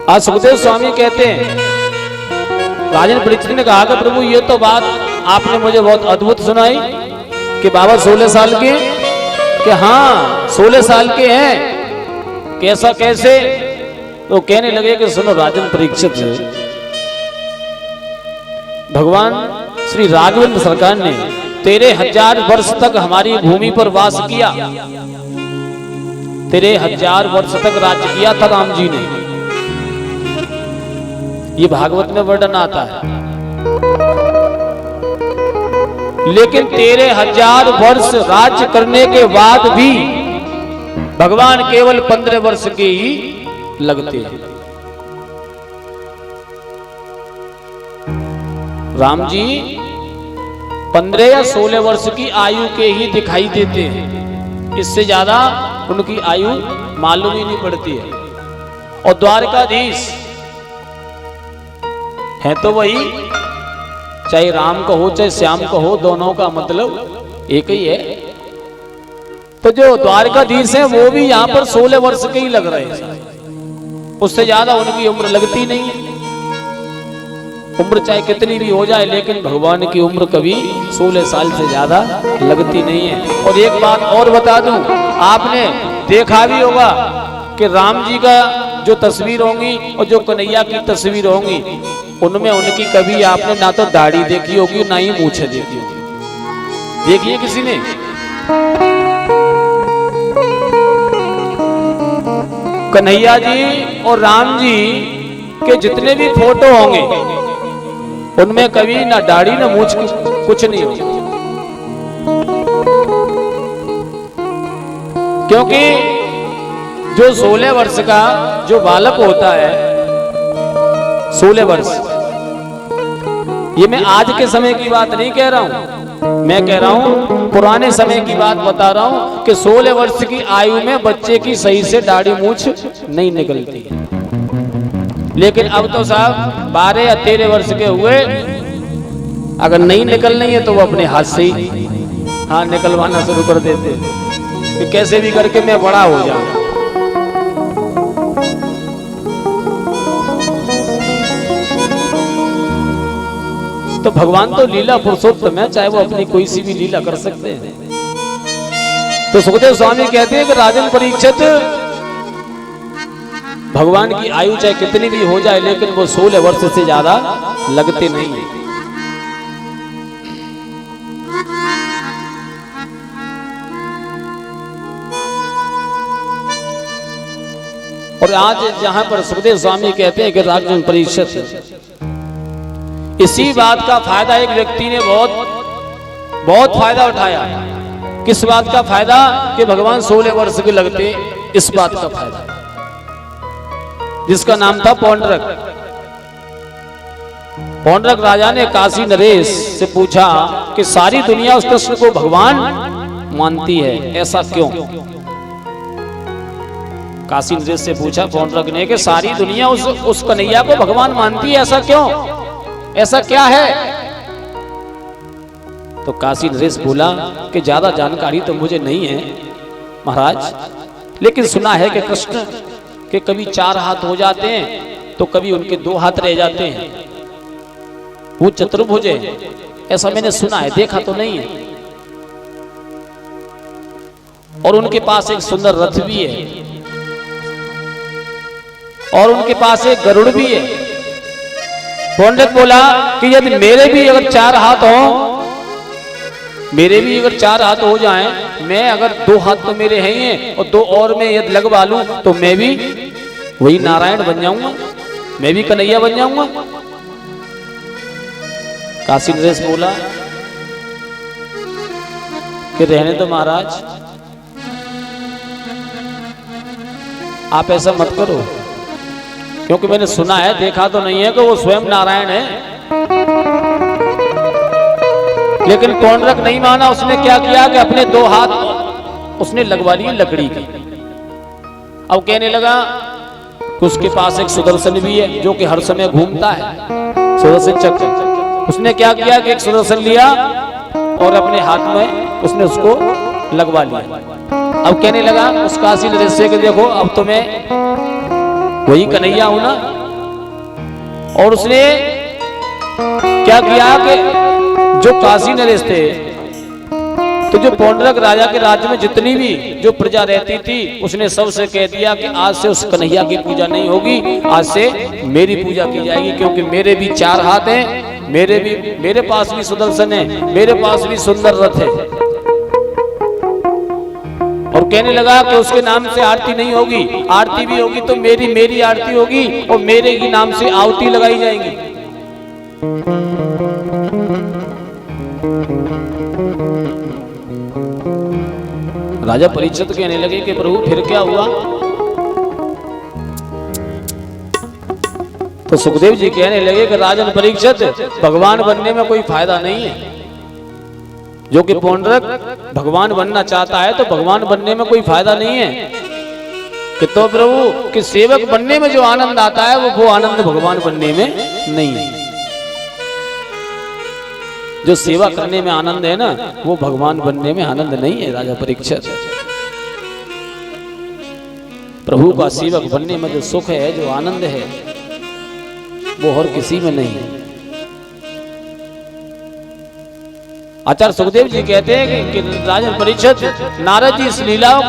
आज सुखदेव स्वामी कहते हैं, राजन परीक्षित ने कहा कि प्रभु ये तो बात आपने मुझे बहुत अद्भुत सुनाई कि बाबा 16 साल के, कि हाँ 16 साल के हैं, कैसा कैसे? तो कहने लगे कि सुनो राजन परीक्षित, भगवान श्री राघवेंद्र सरकार ने 13,000 वर्ष तक हमारी भूमि पर वास किया, 13,000 वर्ष तक राज्य किया था राम जी ने। ये भागवत में वर्णन आता है। लेकिन 13,000 वर्ष राज्य करने के बाद भी भगवान केवल 15 वर्ष के ही लगते हैं। राम जी 15 या 16 वर्ष की आयु के ही दिखाई देते हैं, इससे ज्यादा उनकी आयु मालूम ही नहीं पड़ती है। और द्वारकाधीश है तो वही, चाहे राम कहो चाहे श्याम कहो, दोनों का मतलब एक ही है। तो जो द्वारकाधीश है वो भी यहाँ पर 16 वर्ष के ही लग रहे हैं, उससे ज्यादा उनकी उम्र लगती नहीं है। उम्र चाहे कितनी भी हो जाए, लेकिन भगवान की उम्र कभी 16 साल से ज्यादा लगती नहीं है। और एक बात और बता दूं, आपने देखा भी होगा कि राम जी का जो तस्वीर होंगी और जो कन्हैया की तस्वीर होंगी, उनमें उनकी कभी आपने ना तो दाढ़ी देखी होगी ना ही मूछें देखी होगी। देखिए किसी ने? कन्हैया जी और राम जी के जितने भी फोटो होंगे, उनमें कभी ना दाढ़ी ना मूछ कुछ नहीं होगी। क्योंकि जो 16 वर्ष का जो बालक होता है, 16 वर्ष, ये मैं आज के समय की बात नहीं कह रहा हूं, मैं कह रहा हूं पुराने समय की बात बता रहा हूं कि 16 वर्ष की आयु में बच्चे की सही से दाढ़ी मूछ नहीं निकलती है। लेकिन अब तो साहब 12 या 13 वर्ष के हुए, अगर नहीं निकलनी है तो वो अपने हाथ से ही हाँ निकलवाना शुरू कर देते कि कैसे भी करके मैं बड़ा हो जाऊं। तो भगवान तो लीला पुरुषोत्तम है, चाहे वो अपनी कोई सी भी लीला कर सकते हैं। तो सुखदेव स्वामी कहते हैं कि राजन परीक्षित, भगवान की आयु चाहे कितनी भी हो जाए, लेकिन वो 16 वर्ष से ज्यादा लगते नहीं है। और आज जहां पर सुखदेव स्वामी कहते हैं कि राजन परीक्षित, इसी बात का फायदा एक व्यक्ति ने बहुत फायदा उठाया। किस बात का फायदा? कि भगवान 16 वर्ष के लगते, इस बात का फायदा, जिसका नाम था पौंड्रक। पौंड्रक राजा ने काशी नरेश से पूछा कि सारी दुनिया उस कृष्ण को भगवान मानती है, ऐसा क्यों? काशी नरेश से पूछा पौंड्रक ने कि सारी दुनिया उस कन्हैया को भगवान मानती है, ऐसा क्यों? ऐसा क्या है? तो काशी नरेश बोला कि ज्यादा जानकारी तो मुझे नहीं है महाराज, लेकिन सुना है कि कृष्ण के कभी 4 हाथ हो जाते हैं तो कभी उनके 2 हाथ रह जाते हैं, वो चतुर्भुज है, ऐसा मैंने सुना है, देखा तो नहीं है। और उनके पास एक सुंदर रथ भी है, और उनके पास एक गरुड़ भी है। पौंड्रक बोला कि यदि मेरे भी अगर 4 हाथ हो, मेरे भी अगर 4 हाथ हो जाएं, मैं अगर 2 हाथ तो मेरे हैं ही, और 2 और मैं यदि लगवा लूं तो मैं भी वही नारायण बन जाऊंगा, मैं भी कन्हैया बन जाऊंगा। काशी नरेश बोला कि रहने दो महाराज, आप ऐसा मत करो, क्योंकि मैंने सुना है, देखा तो नहीं है कि वो स्वयं नारायण है। लेकिन पौंड्रक नहीं माना, उसने क्या किया कि अपने 2 हाथ उसने लगवा लिए लकड़ी की। अब कहने लगा कि उसके पास एक सुदर्शन भी है जो कि हर समय घूमता है, सुदर्शन चक्र। उसने क्या किया कि एक सुदर्शन लिया और अपने हाथ में उसने उसको लगवा लिया। अब कहने लगा उस काशी नरेश से कि देखो अब तो मैं वही कन्हैया हूं ना, और उसने क्या किया कि जो काशी नरेश थे, तो जो पौंडरक राजा के राज्य में जितनी भी जो प्रजा रहती थी, उसने सबसे कह दिया कि आज से उस कन्हैया की पूजा नहीं होगी, आज से मेरी पूजा की जाएगी, क्योंकि मेरे भी 4 हाथ हैं, मेरे पास भी सुदर्शन है, मेरे पास भी सुंदर रथ है। और कहने लगा कि उसके नाम से आरती नहीं होगी, आरती भी होगी तो मेरी आरती होगी और मेरे ही नाम से आहुति लगाई जाएगी। राजा परीक्षित कहने लगे कि प्रभु फिर क्या हुआ? तो सुखदेव जी कहने लगे कि राजन परीक्षित, भगवान बनने में कोई फायदा नहीं है। जो कि पौंडरक भगवान बनना चाहता है तो भगवान बनने में कोई फायदा नहीं है कि तो प्रभु कि सेवक बनने में जो आनंद आता है वो आनंद भगवान बनने में नहीं है। जो सेवा करने में आनंद है ना, वो भगवान बनने में आनंद नहीं है। राजा परीक्षित, प्रभु का सेवक बनने में जो सुख है, जो आनंद है, वो और किसी में नहीं है। आचार्य सुखदेव जी कहते हैं कि राजन परीक्षित, नारद जी इस लीलाओं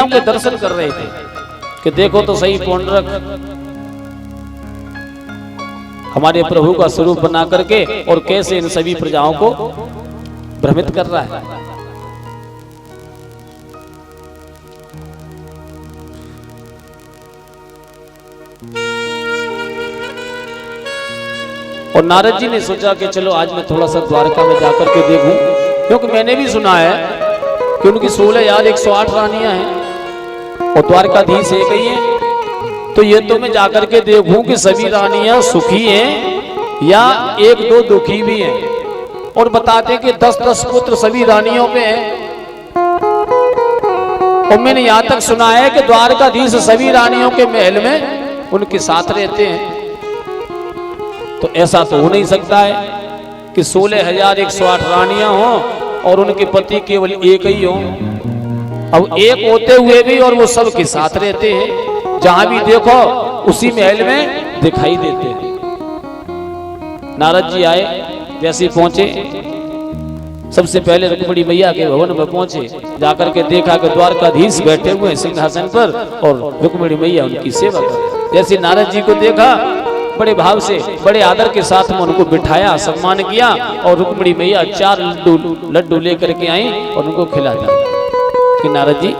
के दर्शन कर रहे थे कि देखो तो सही, पौंडरक हमारे प्रभु का स्वरूप बना करके और कैसे इन सभी प्रजाओं को भ्रमित कर रहा है। और नारद जी ने सोचा कि चलो आज मैं थोड़ा सा द्वारका में जाकर के देखूं, क्योंकि मैंने भी सुना है कि उनकी 16,108 रानियां हैं और द्वारकाधीश एक ही है। तो ये तो मैं जाकर के देखूं कि सभी रानियां सुखी हैं या 1-2 दुखी भी हैं। और बताते कि 10-10 पुत्र सभी रानियों पे हैं। और मैंने यहां तक सुना है कि द्वारकाधीश सभी रानियों के महल में उनके साथ रहते हैं। तो ऐसा तो हो नहीं सकता है कि 16,108 रानियां हों और उनके पति केवल एक ही हो। अब एक होते हुए भी और वो सब के साथ रहते हैं, जहां भी देखो उसी महल में दिखाई देते हैं। नारद जी आए, जैसे पहुंचे सबसे पहले रुक्मिणी मैया के भवन में पहुंचे, जाकर के देखा कि द्वारकाधीश बैठे हुए हैं सिंहासन पर और रुक्मिणी मैया उनकी सेवा कर। जैसे नारद जी को देखा, बड़े भाव से बड़े आदर के साथ में उनको बिठाया, सम्मान किया और रुक्मिणी मैया 4 लड्डू लेकर के आई और उनको खिला दिया कि नारद जी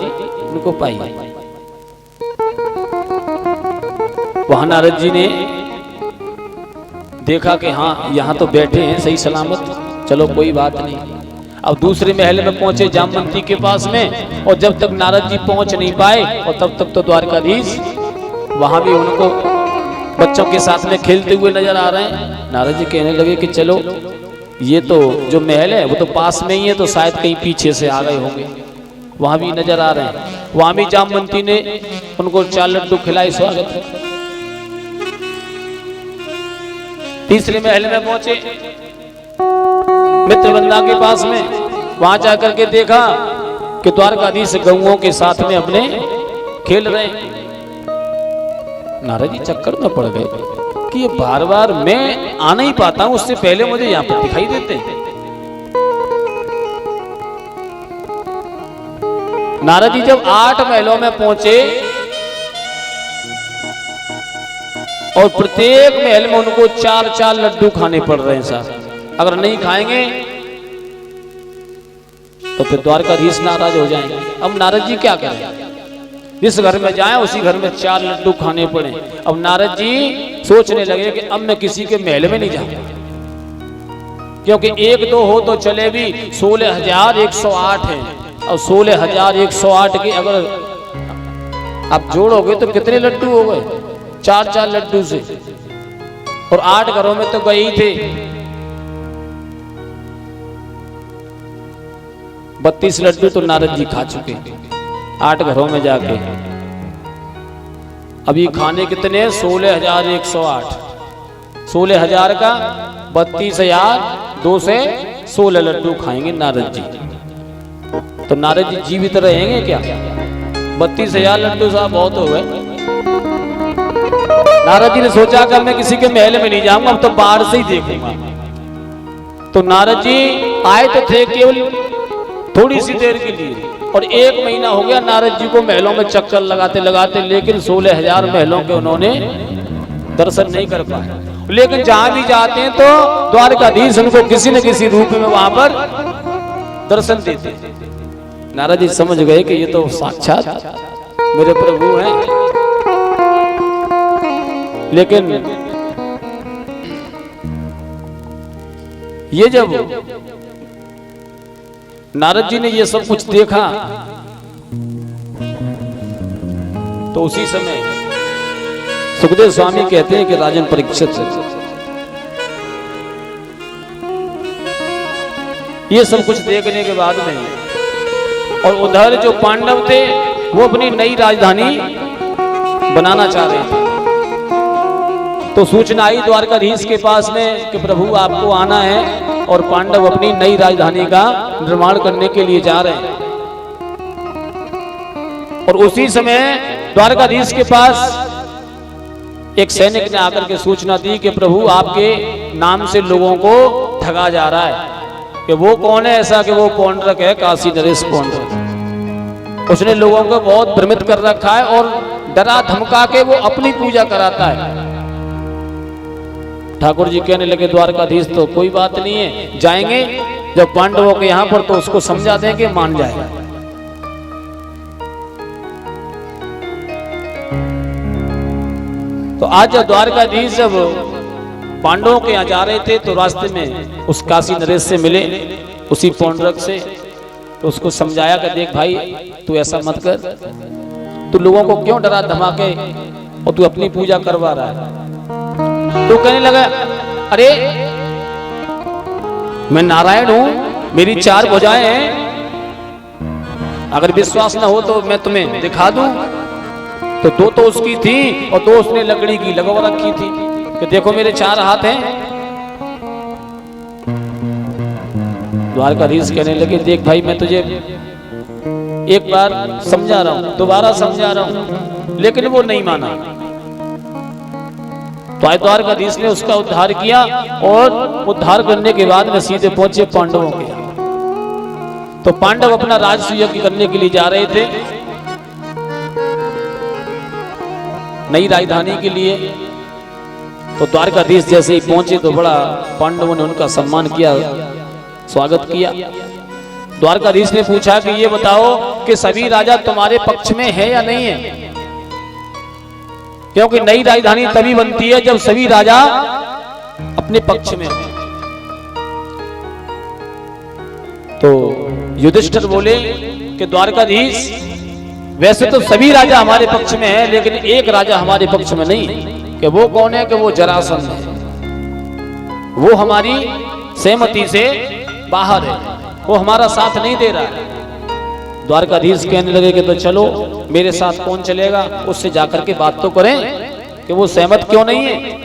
उनको पाइए। वहां नारद जी ने देखा कि हाँ यहाँ तो बैठे हैं सही सलामत, चलो कोई बात नहीं। अब दूसरे महल में पहुंचे जामवंती के पास में, और जब तक नारद जी पहुंच नहीं पाए और तब तक तो द्वारकाधीश वहां भी उनको बच्चों के साथ में खेलते हुए नजर आ रहे हैं। नारद जी कहने लगे कि चलो ये तो जो महल है वो तो पास में ही है, तो शायद कहीं पीछे से आ गए होंगे, वहां भी नजर आ रहे हैं। वहां भी जामवंती ने उनको 4 लड्डू खिलाए, स्वागत है। तीसरे महल में पहुंचे मित्रवंदा के पास में, वहां जाकर के देखा कि द्वारकाधीश गौओं के साथ में अपने खेल रहे हैं। नारद जी चक्कर में पड़ गए कि ये बार बार मैं आ नहीं पाता हूं, उससे पहले मुझे यहां पर दिखाई देते हैं। नारद जी जब 8 महलों में पहुंचे और प्रत्येक महल में उनको 4-4 लड्डू खाने पड़ रहे हैं साहब। अगर नहीं खाएंगे तो फिर द्वारकाधीश नाराज हो जाएंगे। अब नारद जी क्या करें, जिस घर में जाएं उसी घर में 4 लड्डू खाने पड़े। अब नारद जी सोचने लगे कि अब मैं किसी के महल में नहीं जाऊंगा, क्योंकि 1-2 हो तो चले भी 16,108 है। और 16,108 के अगर आप जोड़ोगे तो कितने लड्डू हो गए? 4-4 लड्डू से, और 8 घरों में तो गए ही थे। 32 लड्डू तो नारद जी खा चुके 8 घरों में जाके। अभी खाने कितने? 16,108। 16,000 का 32,000 से 16 लड्डू खाएंगे नारद जी। तो नारद जी जीवित रहेंगे क्या? 32,000 लड्डू साहब बहुत हो गए। नारद जी ने सोचा कि मैं किसी के महल में नहीं जाऊंगा, अब तो बाहर से ही देखूंगा। तो नारद जी आए तो थे केवल थोड़ी सी देर के लिए, और 1 महीना हो गया नारद जी को महलों में चक्कर लगाते लगाते, लेकिन 16,000 महलों के उन्होंने दर्शन नहीं कर पाए। लेकिन जहां भी जाते हैं तो द्वारकाधीश उनको किसी न किसी रूप में वहां पर दर्शन देते। नारद जी समझ गए कि ये तो साक्षात मेरे प्रभु हैं। लेकिन ये जब नारद जी ने ये सब कुछ देखा तो उसी समय सुखदेव स्वामी कहते हैं कि राजन परीक्षित ये सब कुछ देखने के बाद में, और उधर जो पांडव थे वो अपनी नई राजधानी बनाना चाह रहे थे, तो सूचना आई द्वारकाधीश के पास में कि प्रभु आपको आना है और पांडव अपनी नई राजधानी का निर्माण करने के लिए जा रहे हैं। और उसी समय द्वारकाधीश के पास एक सैनिक ने आकर के सूचना दी कि प्रभु आपके नाम से लोगों को ठगा जा रहा है, कि वो कौन है ऐसा कि वो पौंड्रक है, काशी नरेश पौंड्रक। उसने लोगों को बहुत भ्रमित कर रखा है और डरा धमका के वो अपनी पूजा कराता है। ठाकुर जी कहने लगे द्वारकाधीश तो कोई बात नहीं है, जाएंगे जब पांडवों के यहां पर तो उसको समझा देंगे, मान जाएगा। तो आज जब द्वारकाधीश जब पांडवों के यहाँ जा रहे थे तो रास्ते में उस काशी नरेश से मिले, उसी पौंड्रक से। तो उसको समझाया कि देख भाई तू ऐसा मत कर, तू लोगों को क्यों डरा धमाके और तू अपनी पूजा करवा रहा है। तो कहने लगा अरे मैं नारायण हूं, मेरी 4 भुजाएं हैं, अगर विश्वास ना हो तो मैं तुम्हें दिखा दूं। तो 2 तो उसकी थी और 2 उसने लकड़ी की लगवा रखी थी कि देखो मेरे 4 हाथ हैं। द्वारकाधीश कहने लगे देख भाई मैं तुझे एक बार समझा रहा हूं, दोबारा समझा रहा हूं, लेकिन वो नहीं माना। तो द्वारकाधीश ने उसका उद्धार किया और उद्धार करने के बाद में सीधे पहुंचे पांडवों के यहाँ। तो पांडव अपना राजसूय यज्ञ करने के लिए जा रहे थे नई राजधानी के लिए। तो द्वारकाधीश जैसे ही पहुंचे तो बड़ा पांडवों ने उनका सम्मान किया, स्वागत किया। द्वारकाधीश ने पूछा कि ये बताओ कि सभी राजा तुम्हारे पक्ष में है या नहीं है, क्योंकि नई राजधानी तभी बनती है जब सभी राजा अपने पक्ष में हो। तो युधिष्ठिर बोले कि द्वारकाधीश वैसे तो सभी राजा हमारे पक्ष में है, लेकिन एक राजा हमारे पक्ष में नहीं है। कि वो कौन है? कि वो जरासंध है, वो हमारी सहमति से बाहर है, वो हमारा साथ नहीं दे रहा है। द्वारकाधीश कहने लगे कि तो चलो मेरे साथ कौन चलेगा, उससे जाकर के बात तो करें कि वो सहमत क्यों नहीं है।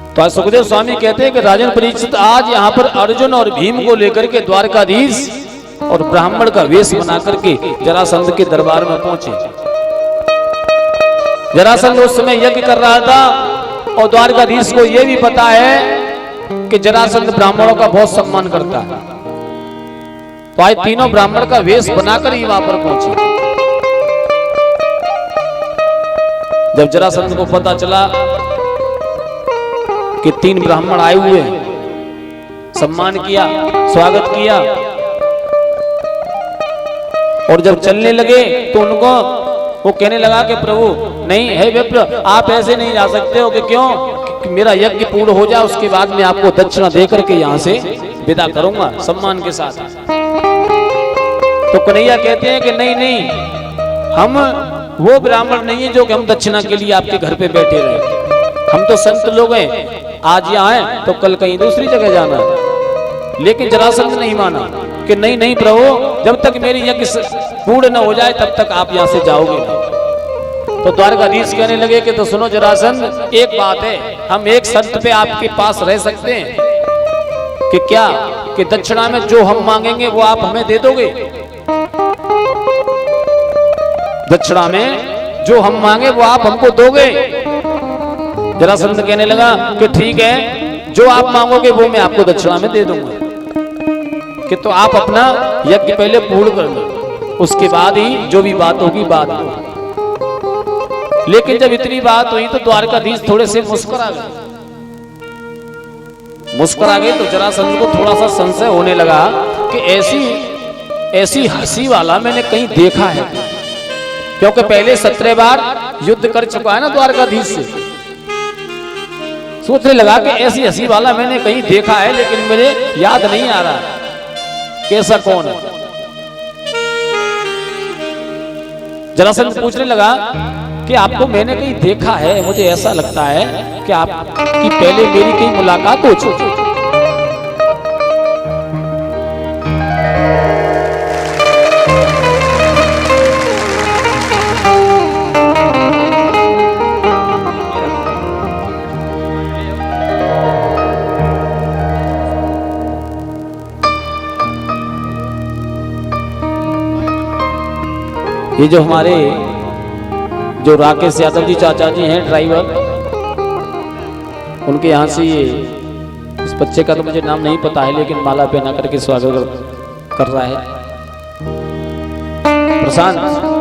तो आज सुखदेव स्वामी कहते हैं कि राजन परीक्षित आज यहाँ पर अर्जुन और भीम को लेकर के द्वारकाधीश और ब्राह्मण का वेश बना करके जरासंध के दरबार में पहुंचे। जरासंध उस समय यज्ञ कर रहा था और द्वारकाधीश को यह भी पता है कि जरासंध ब्राह्मणों का बहुत सम्मान करता है। तो आज तीनों ब्राह्मण का वेश बनाकर ही वहां पर पहुंचे। जब जरासंध को पता चला कि 3 ब्राह्मण आए हुए हैं, सम्मान किया, स्वागत किया, और जब चलने लगे तो उनको वो कहने लगा कि प्रभु नहीं है विप्र, आप ऐसे नहीं जा सकते हो। कि क्यों? कि मेरा यज्ञ पूर्ण हो जाए उसके बाद मैं आपको दक्षिणा देकर के यहाँ से विदा करूंगा सम्मान के साथ। तो कन्हैया कहते हैं कि नहीं नहीं, हम वो ब्राह्मण नहीं है जो कि हम दक्षिणा के लिए आपके घर पे बैठे रहे। हम तो संत लोग हैं, आज यहाँ आए तो कल कहीं दूसरी जगह जाना है। लेकिन जरासंध नहीं माना कि नहीं नहीं प्रभु, जब तक मेरी यज्ञ पूर्ण न हो जाए तब तक आप यहाँ से जाओगे नहीं। तो द्वारकाधीश कहने लगे कि तो सुनो जरासंध, एक बात है, हम एक शर्त पे आपके पास रह सकते हैं। कि क्या? कि दक्षिणा में जो हम मांगेंगे वो आप हमें दे दोगे। दक्षिणा में जो हम मांगे वो आप हमको दोगे। जरासंध कहने लगा कि ठीक है, जो आप मांगोगे वो मैं आपको दक्षिणा में दे दूंगा, कि तो आप अपना यज्ञ पहले पूर्ण कर लो, उसके बाद ही जो भी बात होगी बात होगी। लेकिन जब इतनी बात हुई तो द्वारकाधीश थोड़े से मुस्कुरा गए तो जरासंध को थोड़ा सा संशय होने लगा कि ऐसी हंसी वाला मैंने कहीं देखा है, क्योंकि पहले 17 बार युद्ध कर चुका है ना द्वारकाधीश से। सोचने लगा कि ऐसी हंसी वाला मैंने कहीं देखा है, लेकिन मुझे याद नहीं आ रहा कैसा कौन है। जरासंध पूछने लगा कि आपको मैंने कहीं देखा है, मुझे ऐसा लगता है कि आपकी पहले मेरी कहीं मुलाकात हो चुकी। ये जो हमारे जो राकेश यादव जी चाचा जी हैं ड्राइवर, उनके यहाँ से ये इस बच्चे का तो मुझे नाम नहीं पता है, लेकिन माला पहना करके स्वागत कर रहा है प्रशांत।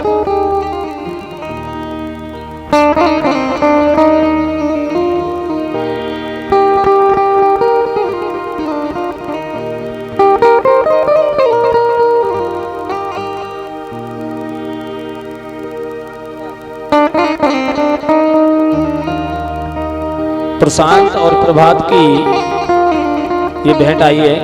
प्रशांत और प्रभात की ये भेंट आई है।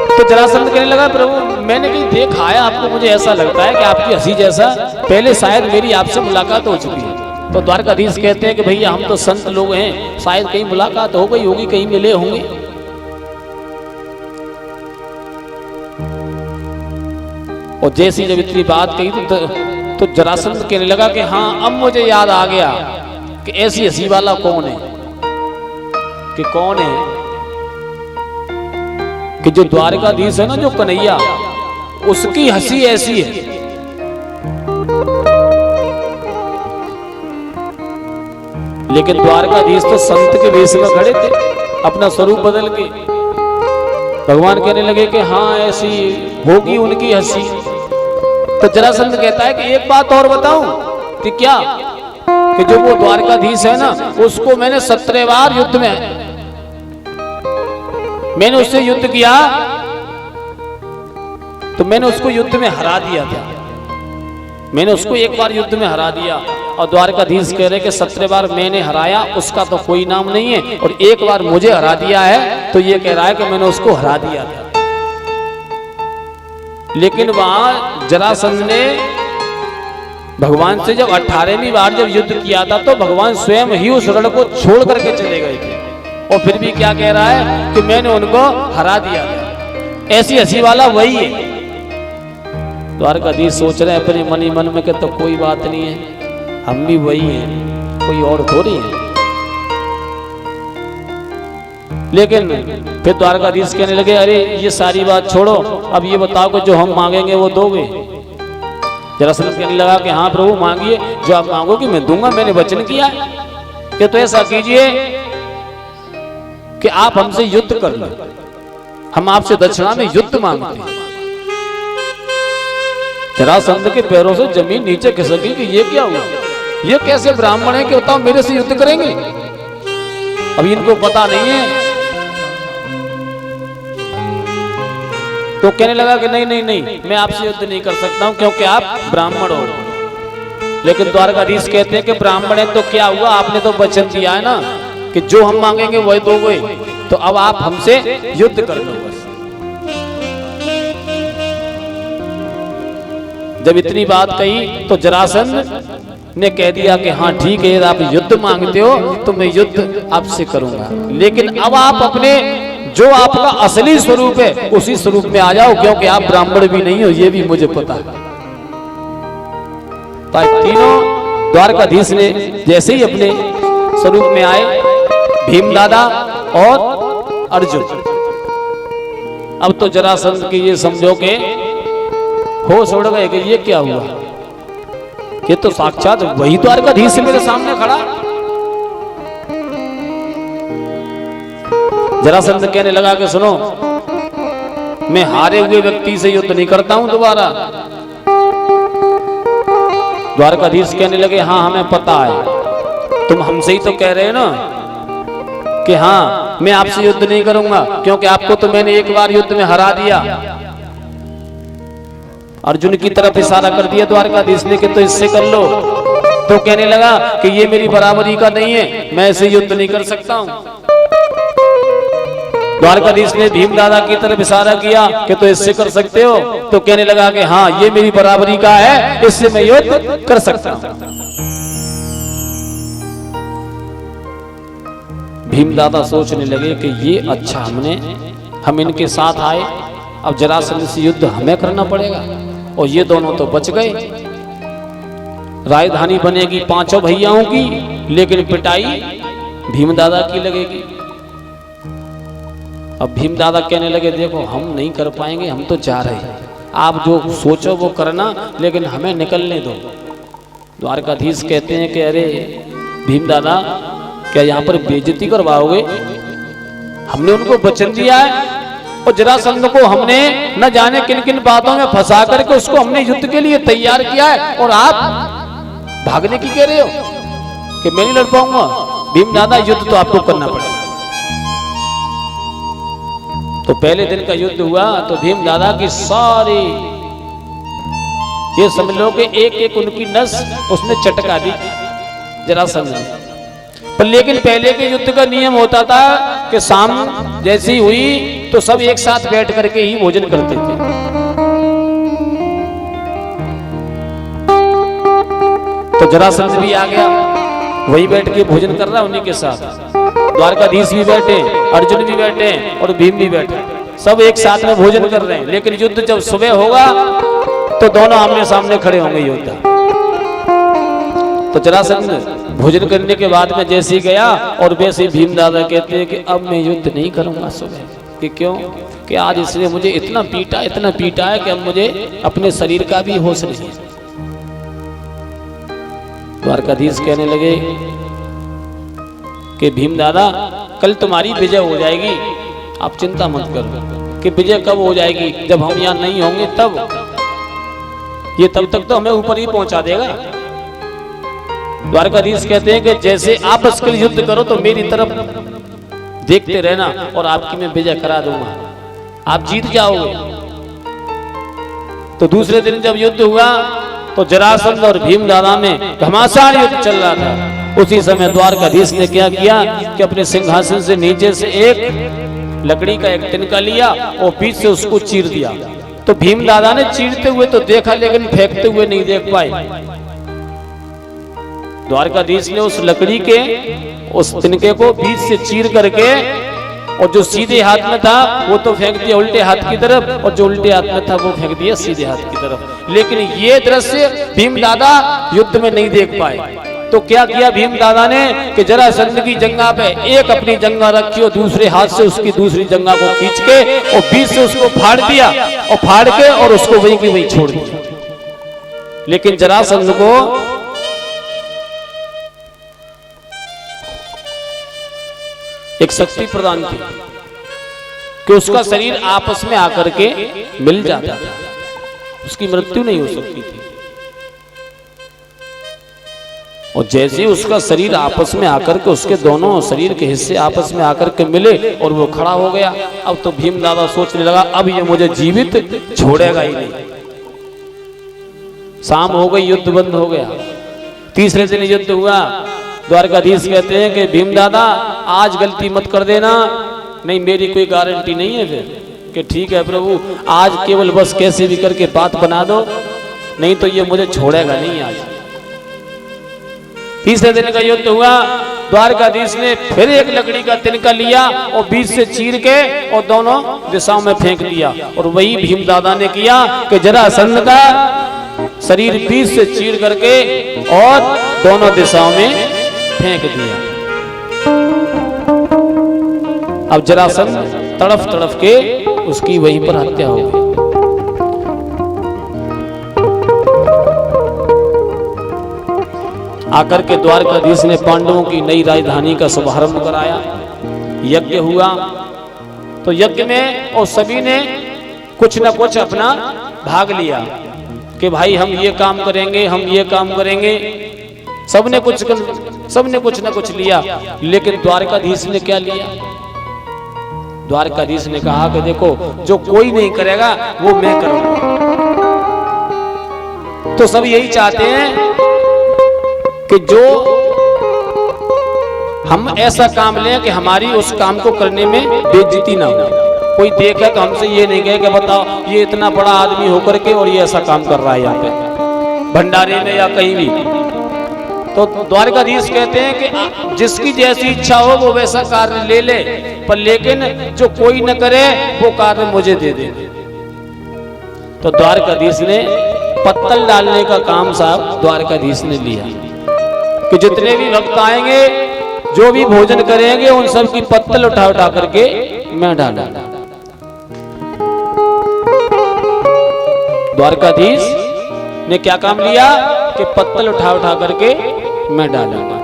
तो जरासंध कहने लगा प्रभु मैंने कहीं देखा है आपको, मुझे ऐसा लगता है कि आपकी हंसी जैसा पहले शायद मेरी आपसे मुलाकात हो चुकी है। तो द्वारकाधीश कहते हैं कि भैया हम तो संत लोग हैं, शायद कहीं मुलाकात हो गई होगी, कहीं मिले होंगे। और जैसी जब इतनी बात कही तो जरासंध कहने लगा कि हाँ अब मुझे याद आ गया कि ऐसी हंसी वाला कौन है, कि कौन है कि जो द्वारकाधीश है ना, जो कन्हैया, उसकी हंसी ऐसी है। लेकिन द्वारकाधीश तो संत के वेश में खड़े थे, अपना स्वरूप बदल के। भगवान कहने लगे कि हाँ ऐसी होगी उनकी हंसी। तो जरासंध कहता है कि एक बात और बताऊं कि क्या, कि जो वो द्वारकाधीश है ना, उसको मैंने 17 बार युद्ध में मैंने उससे युद्ध किया, तो मैंने उसको युद्ध में हरा दिया था। मैंने उसको एक बार युद्ध में हरा दिया, और द्वारकाधीश कह रहे कि 17 बार मैंने हराया उसका तो कोई नाम नहीं है, और एक बार मुझे हरा दिया है तो ये कह रहा है कि मैंने उसको हरा दिया था। लेकिन वहां जरासंध ने भगवान से जब 18वीं बार जब युद्ध किया था तो भगवान स्वयं ही उस रण को छोड़ करके चले गए थे, और फिर भी क्या कह रहा है कि मैंने उनको हरा दिया था। ऐसी हंसी वाला वही है। द्वारकाधीश सोच रहे हैं अपने मन ही मन में कि तो कोई बात नहीं है, हम भी वही हैं, कोई और थोड़ी है। लेकिन फिर द्वारकाधीश कहने लगे अरे ये सारी बात छोड़ो, अब ये बताओ कि जो हम मांगेंगे वो दोगे। जरासंध कहने लगा कि हाँ प्रभु मांगिए, जो आप मांगोगे मैं दूंगा, मैंने वचन किया है कि तो ऐसा कीजिए कि आप हमसे युद्ध कर लो, हम आपसे दक्षिणा में युद्ध मांगते हैं। जरासंध के पैरों से जमीन नीचे खिसकी कि ये क्या हुआ, ये कैसे ब्राह्मण है कि बताओ मेरे से युद्ध करेंगे। अभी इनको पता नहीं है। तो कहने लगा कि नहीं नहीं नहीं, मैं आपसे युद्ध नहीं कर सकता हूं क्योंकि आप ब्राह्मण हो। लेकिन द्वारकाधीश कहते हैं कि ब्राह्मण है तो क्या हुआ, आपने तो वचन दिया है ना कि जो हम मांगेंगे वही दोगे, तो अब आप हमसे युद्ध कर लो बस। जब इतनी बात कही तो जरासंध ने कह दिया कि हाँ ठीक है, आप युद्ध मांगते हो तो मैं युद्ध आपसे करूंगा, लेकिन अब आप अपने जो आपका असली स्वरूप है उसी स्वरूप में आ जाओ, क्योंकि आप ब्राह्मण भी नहीं हो ये भी मुझे पता है। तो तीनों द्वारकाधीश ने जैसे ही अपने स्वरूप में आए, भीमदादा और अर्जुन, अब तो जरासंध की ये समझो के होश उड़ गए कि ये क्या हुआ, ये तो साक्षात वही द्वारकाधीश मेरे सामने खड़ा। जरासंध कहने लगा कि सुनो, मैं हारे हुए व्यक्ति से युद्ध नहीं करता हूं दोबारा। द्वारकाधीश कहने लगे हाँ हमें पता है, तुम हमसे ही तो कह रहे हो ना कि हाँ मैं आपसे युद्ध नहीं करूंगा, क्योंकि आपको तो मैंने एक बार युद्ध में हरा दिया। अर्जुन की तरफ इशारा कर दिया द्वारकाधीश ने कि तो इससे कर लो। तो कहने लगा कि ये मेरी बराबरी का नहीं है, मैं ऐसे युद्ध नहीं कर सकता हूं। द्वारकाधीश ने भीम दादा की तरफ इशारा किया कि तो इससे कर सकते हो। तो कहने लगा कि हाँ ये मेरी बराबरी का है, इससे मैं युद्ध कर सकता हूं। भीम दादा सोचने लगे कि ये अच्छा, हम इनके साथ आए, अब जरासंध से युद्ध हमें करना पड़ेगा, और ये दोनों तो बच गए। राजधानी बनेगी पांचों भैयाओं की, लेकिन पिटाई भीम दादा की लगेगी। अब भीम दादा कहने लगे देखो हम नहीं कर पाएंगे, हम तो जा रहे हैं, आप जो सोचो वो करना, लेकिन हमें निकलने दो। द्वारकाधीश कहते हैं कि अरे भीम दादा क्या यहाँ पर बेइज्जती करवाओगे? हमने उनको वचन दिया है, और जरासंध को हमने न जाने किन किन बातों में फंसा करके उसको हमने युद्ध के लिए तैयार किया है, और आप भागने की कह रहे हो कि मैं नहीं लड़ पाऊंगा। भीम दादा युद्ध तो आपको करना पड़ेगा। तो पहले दिन का युद्ध हुआ तो भीम दादा की सारी, ये समझ लो कि एक एक उनकी नस उसने चटका दी जरासंध ने। पर लेकिन पहले के युद्ध का नियम होता था कि शाम जैसी हुई तो सब एक साथ बैठ करके ही भोजन करते थे। तो जरासंध भी आ गया, वही बैठ के भोजन कर रहा उन्हीं के साथ। द्वारकाधीश भी बैठे, अर्जुन भी बैठे और भीम भी बैठे, सब एक साथ में भोजन कर रहे हैं। लेकिन युद्ध जब सुबह होगा तो दोनों आमने सामने खड़े होंगे योद्धा। तो जरासंध भोजन करने के बाद में जैसे ही गया, और वैसे ही भीम दादा कहते हैं कि अब मैं युद्ध नहीं करूंगा सुबह। कि क्यों? कि आज इसने मुझे इतना पीटा है कि अब मुझे अपने शरीर का भी होश नहीं। द्वारकाधीश कहने लगे कि भीम दादा कल तुम्हारी विजय हो जाएगी, आप चिंता मत करो। कि विजय कब हो जाएगी? जब हम यहाँ नहीं होंगे तब। ये तब तक तो हमें ऊपर ही पहुंचा देगा। द्वारकाधीश कहते हैं कि जैसे आप उसके लिए युद्ध करो तो मेरी तरफ देखते रहना, और आपकी मैं विजय करा दूंगा, आप जीत जाओगे। तो दूसरे दिन जब युद्ध हुआ तो जरासंध और भीम दादा में घमासान युद्ध चल रहा था। उसी समय द्वारकाधीश ने क्या किया कि अपने सिंहासन से नीचे से एक लकड़ी का एक तिनका लिया और बीच से उसको चीर दिया। तो भीम दादा ने चीरते हुए तो देखा, लेकिन फेंकते हुए नहीं देख पाए। द्वारकाधीश ने उस लकड़ी के उस तिनके को बीच से चीर करके, और जो सीधे हाथ में था वो तो फेंक दिया उल्टे हाथ की तरफ, और जो उल्टे हाथ में था वो फेंक दिया सीधे हाथ की तरफ। लेकिन ये दृश्य भीम दादा युद्ध में नहीं देख पाए। तो क्या किया भीम दादा ने कि जरासंध की जंगा पे एक अपनी जंगा रखी और दूसरे हाथ से उसकी दूसरी जंगा को खींच के और बीच से उसको फाड़ दिया, और फाड़ के और उसको वहीं की वहीं छोड़ दिया। लेकिन जरासंध को एक शक्ति प्रदान की कि उसका शरीर आपस में आकर के मिल जाता था, उसकी मृत्यु नहीं हो सकती थी। और जैसे ही उसका शरीर आपस में आकर के, उसके दोनों शरीर के हिस्से आपस में आकर के मिले और वो खड़ा हो गया। अब तो भीम दादा सोचने लगा अब ये मुझे जीवित छोड़ेगा ही नहीं। शाम हो गई, युद्ध बंद हो गया। तीसरे दिन युद्ध हुआ। द्वारकाधीश कहते हैं कि भीम दादा आज गलती मत कर देना, नहीं मेरी कोई गारंटी नहीं है फिर। कि ठीक है प्रभु, आज केवल बस कैसे भी करके बात बना दो, नहीं तो ये मुझे छोड़ेगा नहीं आज। तीसरे दिन का युद्ध हुआ। द्वारकाधीश ने फिर एक लकड़ी का तिनका लिया और बीच से चीर के और दोनों दिशाओं में फेंक दिया। और वही भीम दादा ने किया कि जरासंध का शरीर बीच से चीर करके और दोनों दिशाओं में फेंक दिया। अब जरासंध तड़फ तड़फ के उसकी वहीं पर हत्या हो गई। आकर के द्वारकाधीश ने पांडवों की नई राजधानी का शुभारंभ कराया। यज्ञ हुआ तो यज्ञ में और सभी ने कुछ न कुछ अपना भाग लिया कि भाई हम ये काम करेंगे, हम ये काम करेंगे। सबने कुछ न कुछ लिया, लेकिन द्वारकाधीश ने क्या लिया? द्वारकाधीश ने कहा कि देखो, जो कोई नहीं करेगा वो मैं करूंगा। तो सब यही चाहते हैं कि जो हम ऐसा काम लें कि हमारी उस काम को करने में बेइज्जती ना हो। कोई देखे तो हमसे ये नहीं कहे कि बताओ ये इतना बड़ा आदमी होकर के और ये ऐसा काम कर रहा है यहाँ पे भंडारे में या कहीं भी। तो द्वारकाधीश कहते हैं कि जिसकी जैसी इच्छा हो वो वैसा कार्य ले ले, पर लेकिन जो कोई न करे वो कार्य मुझे दे दे। तो द्वारकाधीश ने पत्तल डालने का काम साहब द्वारकाधीश ने लिया कि जितने भी भक्त आएंगे, जो भी भोजन करेंगे, उन सब की पत्तल उठा उठा करके मैं डाला। द्वारकाधीश ने क्या काम लिया कि पत्तल उठा उठा करके मैं डाला।